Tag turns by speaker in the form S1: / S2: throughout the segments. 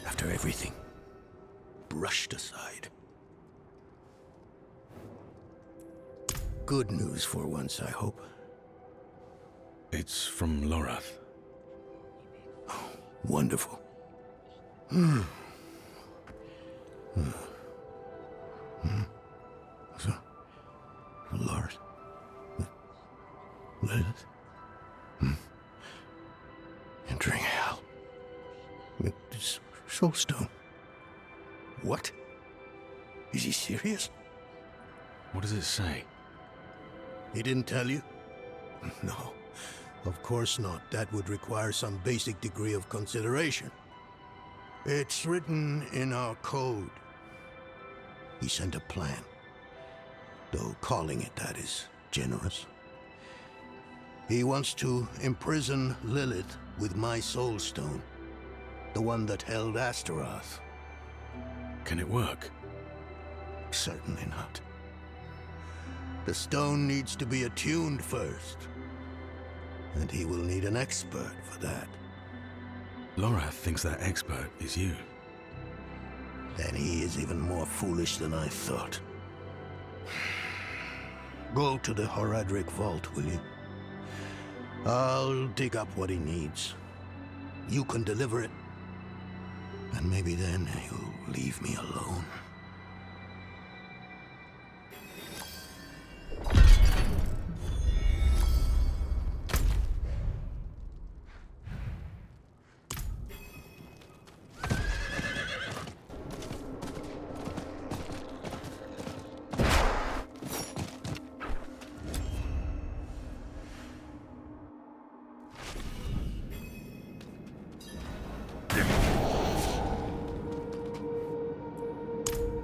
S1: After everything, brushed aside. Good news for once, I hope.
S2: It's from Lorath.
S1: Oh, wonderful. So, Lord, Lilith, entering hell. With this soulstone. What? Is he serious?
S2: What does it say?
S1: He didn't tell you? No, of course not. That would require some basic degree of consideration. It's written in our code. He sent a plan. Though calling it that is generous. He wants to imprison Lilith with my soulstone. The one that held Astaroth.
S2: Can it work?
S1: Certainly not. The stone needs to be attuned first. And he will need an expert for that.
S2: Lorath thinks that expert is you.
S1: Then he is even more foolish than I thought. Go to the Horadric vault, will you? I'll dig up what he needs. You can deliver it. And maybe then he'll leave me alone.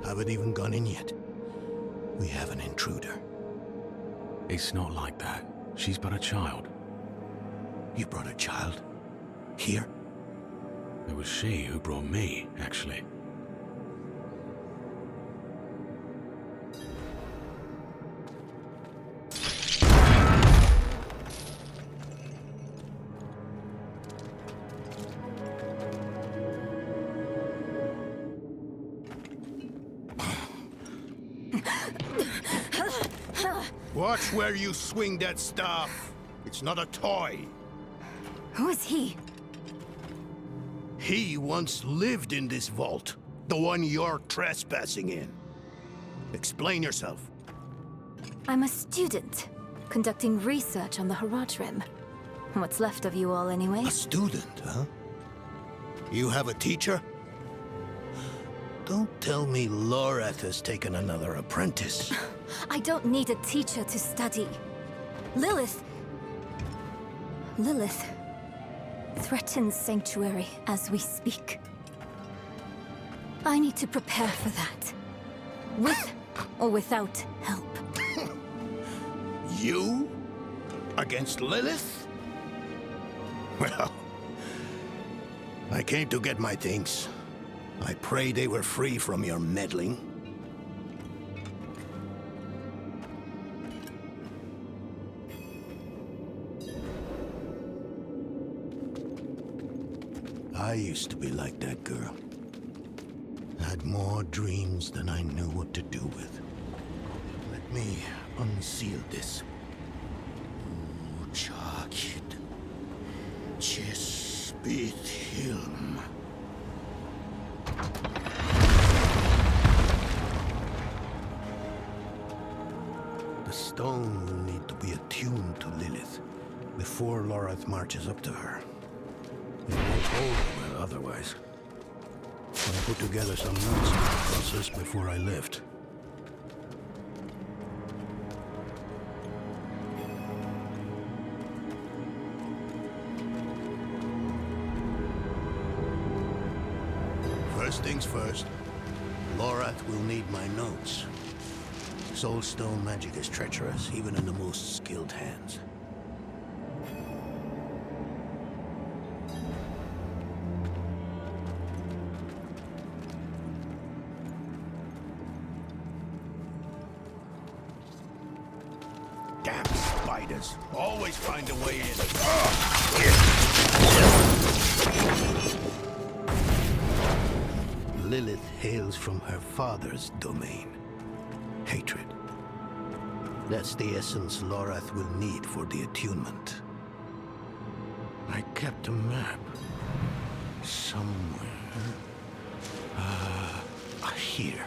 S1: Haven't even gone in yet. We have an intruder.
S2: It's not like that. She's but a child.
S1: You brought a child? Here?
S2: It was she who brought me, actually.
S1: Watch where you swing that staff. It's not a toy.
S3: Who is he?
S1: He once lived in this vault. The one you're trespassing in. Explain yourself.
S3: I'm a student, conducting research on the Horadrim. What's left of you all, anyway?
S1: A student, huh? You have a teacher? Don't tell me Lorath has taken another apprentice.
S3: I don't need a teacher to study. Lilith threatens Sanctuary as we speak. I need to prepare for that. With or without help.
S1: You? Against Lilith? Well, I came to get my things. I pray they were free from your meddling. I used to be like that girl. Had more dreams than I knew what to do with. Let me unseal this. Chakid. Chespith Hilm. The stone will need to be attuned to Lilith before Lorath marches up to her. It won't hold well otherwise. I put together some notes on the process before I left. First things first, Lorath will need my notes. Soulstone magic is treacherous, even in the most skilled hands. Damn spiders. Always find a way in. Lilith hails from her father's domain. Hatred. That's the essence Lorath will need for the attunement. I kept a map. Somewhere. Here.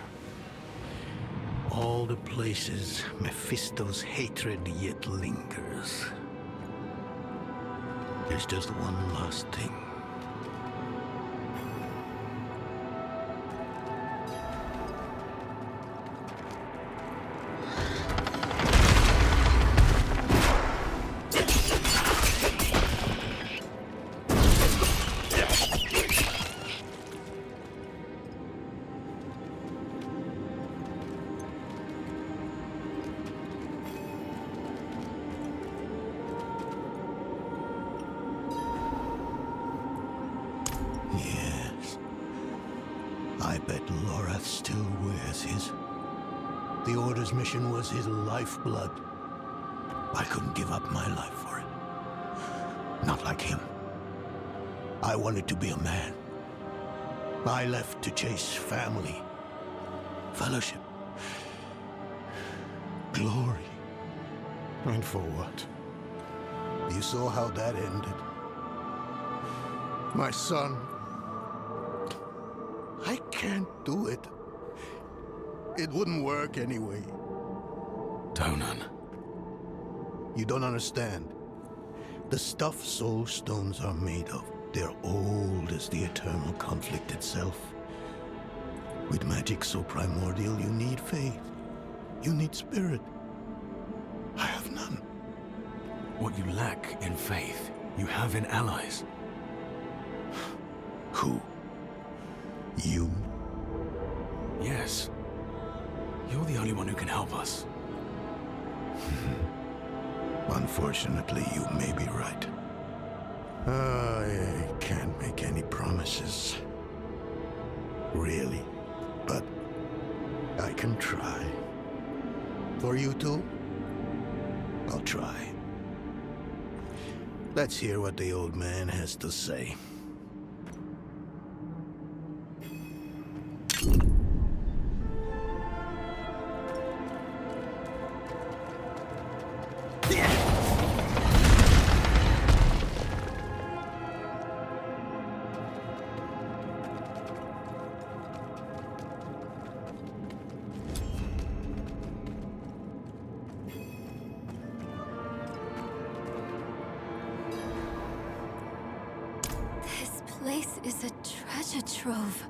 S1: All the places Mephisto's hatred yet lingers. There's just one last thing. Yes. I bet Lorath still wears his. The Order's mission was his lifeblood. I couldn't give up my life for it. Not like him. I wanted to be a man. I left to chase family, fellowship, glory. And for what? You saw how that ended. My son. I can't do it. It wouldn't work anyway.
S2: Donan.
S1: You don't understand. The stuff soul stones are made of, they're old as the eternal conflict itself. With magic so primordial, you need faith. You need spirit. I have none.
S2: What you lack in faith, you have in allies.
S1: Who? You?
S2: Yes. You're the only one who can help us.
S1: Unfortunately, you may be right. I can't make any promises. Really. But I can try. For you two, I'll try. Let's hear what the old man has to say.
S3: This place is a treasure trove.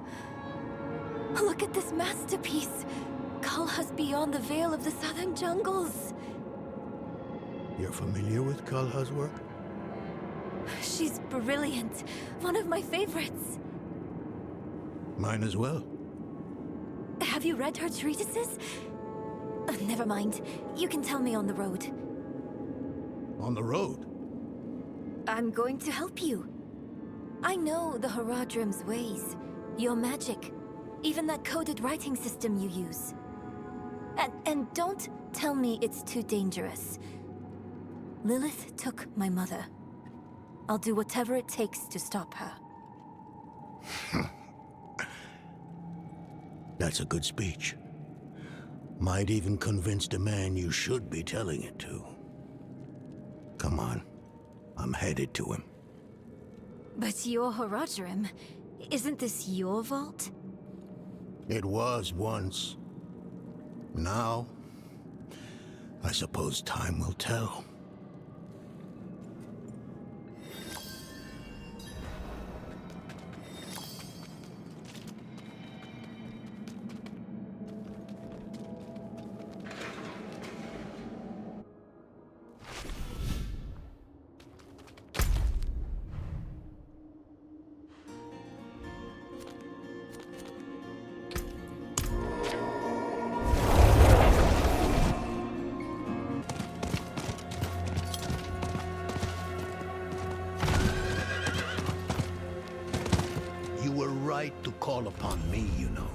S3: Look at this masterpiece. Kalha's beyond the veil of the southern jungles.
S1: You're familiar with Kalha's work?
S3: She's brilliant. One of my favorites.
S1: Mine as well.
S3: Have you read her treatises? Never mind. You can tell me on the road.
S1: On the road?
S3: I'm going to help you. I know the Haradrim's ways, your magic, even that coded writing system you use. And don't tell me it's too dangerous. Lilith took my mother. I'll do whatever it takes to stop her.
S1: That's a good speech. Might even convince the man you should be telling it to. Come on. I'm headed to him.
S3: But you're Haradrim. Isn't this your vault?
S1: It was once. Now, I suppose time will tell. You were right to call upon me, you know.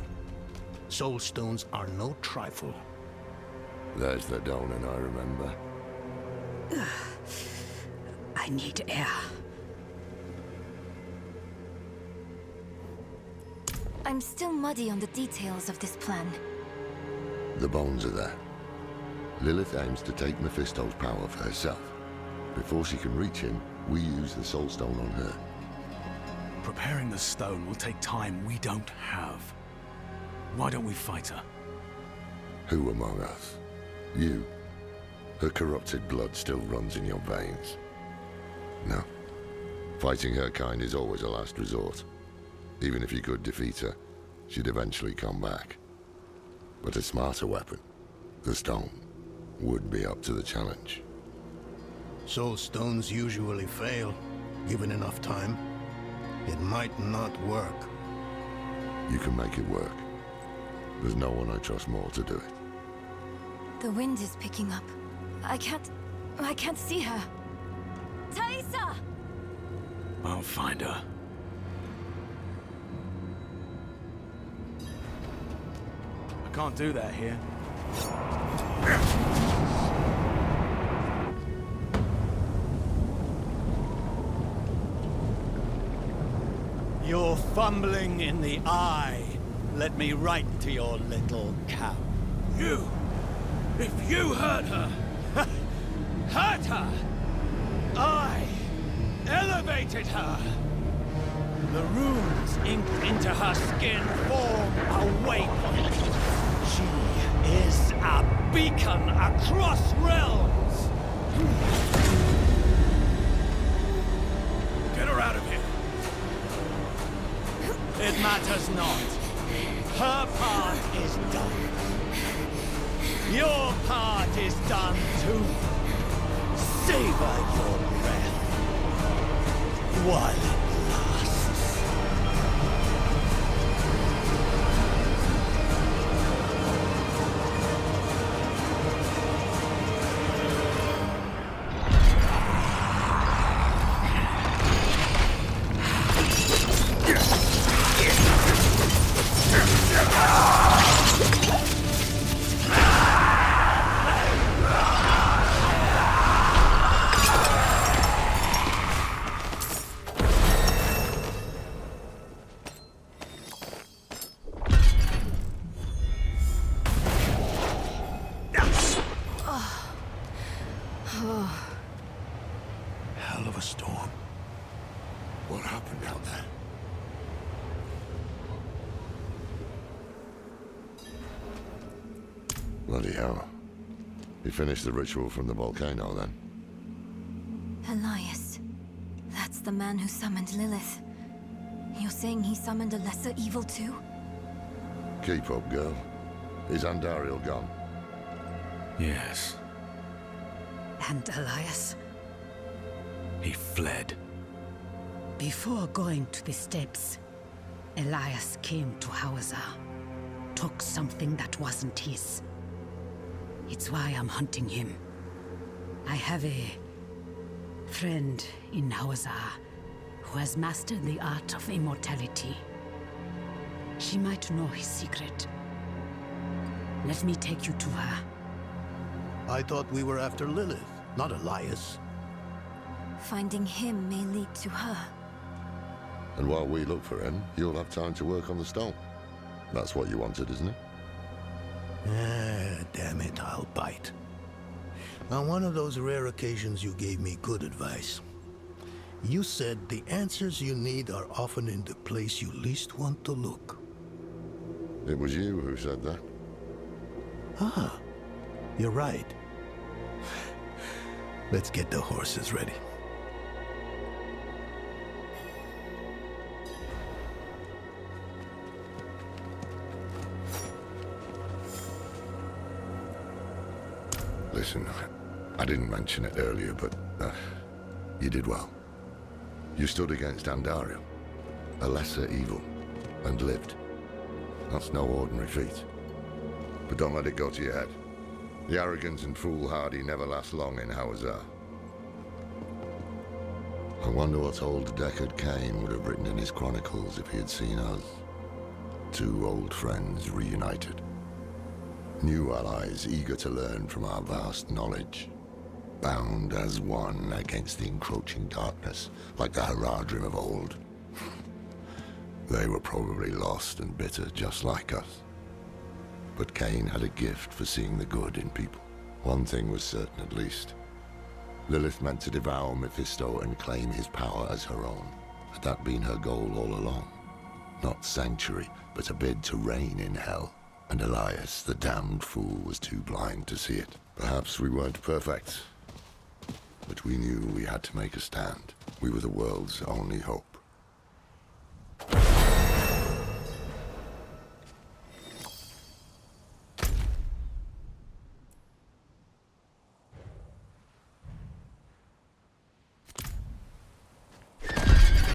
S1: Soul stones are no trifle.
S4: There's the Donan I remember.
S5: I need air.
S3: I'm still muddy on the details of this plan.
S4: The bones are there. Lilith aims to take Mephisto's power for herself. Before she can reach him, we use the Soul Stone on her.
S2: Preparing the stone will take time we don't have. Why don't we fight her?
S4: Who among us? You. Her corrupted blood still runs in your veins. No. Fighting her kind is always a last resort. Even if you could defeat her, she'd eventually come back. But a smarter weapon, the stone, would be up to the challenge.
S1: Soul stones usually fail, given enough time. It might not work.
S4: You can make it work. There's no one I trust more to do it.
S3: The wind is picking up. I can't see her. Thaisa!
S2: I'll find her. I can't do that here.
S5: You're fumbling in the eye. Let me write to your little cow.
S2: You! If you hurt her!
S5: Hurt her! I elevated her! The runes inked into her skin form a waypoint. She is a beacon across realms!
S2: Get her out of here!
S5: It matters not. Her part is done. Your part is done too. Savor your breath while it lasts.
S1: Hell of a storm.
S4: What happened out there? Bloody hell. You finished the ritual from the volcano, then?
S3: Elias. That's the man who summoned Lilith. You're saying he summoned a lesser evil too?
S4: Keep up, girl. Is Andariel gone?
S2: Yes.
S6: And Elias,
S2: He fled.
S6: before going to the steps, Elias came to Hauser, took something that wasn't his. It's why I'm hunting him. I have a friend in Hauser who has mastered the art of immortality. She might know his secret. Let me take you to her.
S1: I thought we were after Lilith, not Elias.
S3: Finding him may lead to her.
S4: And while we look for him, you'll have time to work on the stone. That's what you wanted, isn't it?
S1: Damn it, I'll bite. On one of those rare occasions you gave me good advice. You said the answers you need are often in the place you least want to look.
S4: It was you who said that.
S1: Ah, you're right. Let's get the horses ready.
S4: Listen, I didn't mention it earlier, but you did well. You stood against Andariel, a lesser evil, and lived. That's no ordinary feat. But don't let it go to your head. The arrogance and foolhardy never last long in Hauser. I wonder what old Deckard Cain would have written in his chronicles if he had seen us. Two old friends reunited. New allies eager to learn from our vast knowledge. Bound as one against the encroaching darkness, like the Haradrim of old. They were probably lost and bitter just like us. But Cain had a gift for seeing the good in people. One thing was certain at least. Lilith meant to devour Mephisto and claim his power as her own. Had that been her goal all along? Not sanctuary, but a bid to reign in hell. And Elias, the damned fool, was too blind to see it. Perhaps we weren't perfect, but we knew we had to make a stand. We were the world's only hope.